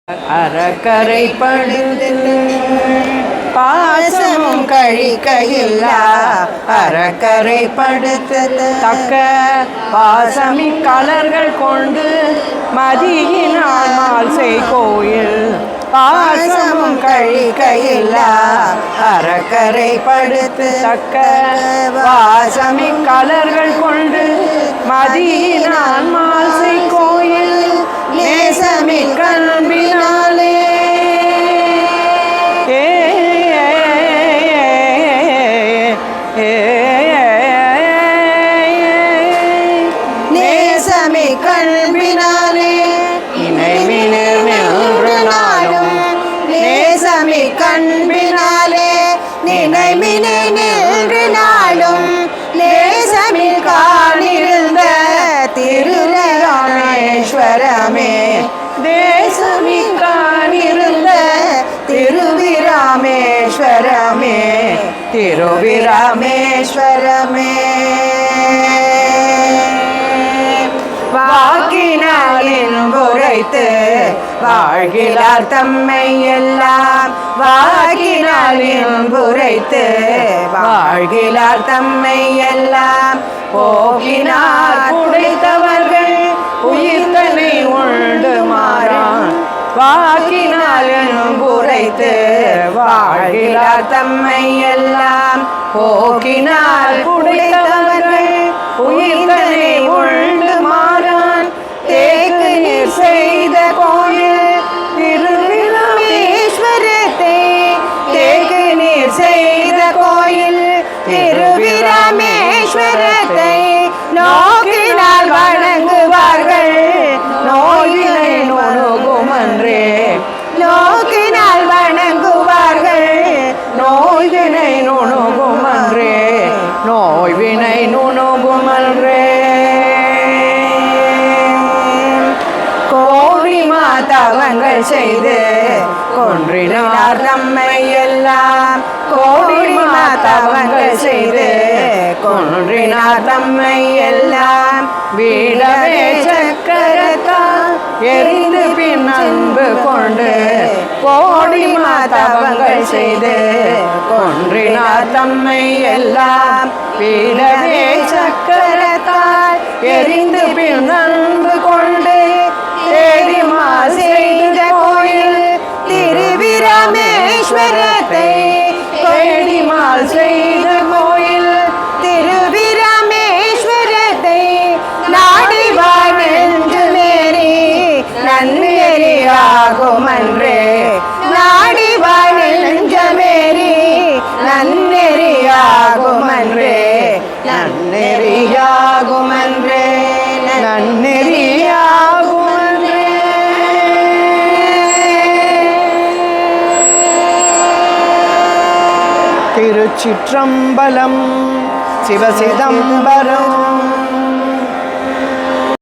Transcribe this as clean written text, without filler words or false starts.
அறக்கரை படுத்து பாசமும் கழிக்கையில்லா அறக்கரை படுத்து தக்க பாசமிக்கலர்கள் கொண்டு மதியினால் மால்சை கோயில் பாசமும் கழிக்கையில்லா அறக்கரை படுத்து தக்க பாசமிக்கலர்கள் கொண்டு மதியினால் மால்சை கோயில் நேசமிக் கண்பினாலே நேசமிக் கண்பினாலே இணைமினிர் நின்று நாளும் நேசமிக் கண்பினாலே நினைமினிர் நின்று நாளும் நேசமில் காணிருந்த திருராமேஸ்வரமே தேசமிக்கானிருந்த திருவிராமேஸ்வரமே திருவிராமேஸ்வரமே வாக்கினாலின் உரைத்து வாழ்கிறார் தம்மை எல்லாம் வாக்கினாலின் உரைத்து வாழ்கிறார் தம்மை எல்லாம் போக்கினார் குடைத்தவர்கள் உயிர்த்தனை உண்டு மாறான் வாக்கினால் உரைத்து வாழ்கிறார் தம்மை எல்லாம் போக்கினால் குடைத்தவர்கள் உயிர்த்தனை உண்டு மாறான் தேக்கு நீர் செய்த கோயில் திருவிராமேஸ்வரத்தை தேக்கு நீர் செய்த கோயில் திருவிராமேஸ்வரத்தை நோக்கினால் வணங்குவார்கள் நோயினை நொணுகுமன்றே நோக்கினால் வணங்குவார்கள் நோயினை நுணுகுமன்றே நோய்வினை நுணுகுமன்றே கோடி மாதவங்கள் செய்து கொன்றினார் நம்மை எல்லாம் கோடி மாதவங்கள் செய்து கொன்றினார் தம்மை எல்லாம் வீடவே சக்கரத்தால் எரிந்து பின் அன்பு கொண்டு கோடி மாதவங்கள் செய்து கொன்றினார் தம்மை எல்லாம் வீடவே சக்கரத்தால் எரிந்து பின் அன்பு கொண்டு தேடிமா செய்த கோயில் திருவிராமேஸ்வரத்தை தேடிமால் செய்த கோயில் திருவிராமேஸ்வரத்தை நாடி வாழ்ந்து மேரி நன்னெறியாகுமன்றே நாடி வாழ்ந்தமேரி நன்னெறியாகுமன்றே நன்னெறியாகுமன்றே நன்னெறியாகுமன்றே. திருச்சிற்றம்பலம் சிவசிதம்பரம்.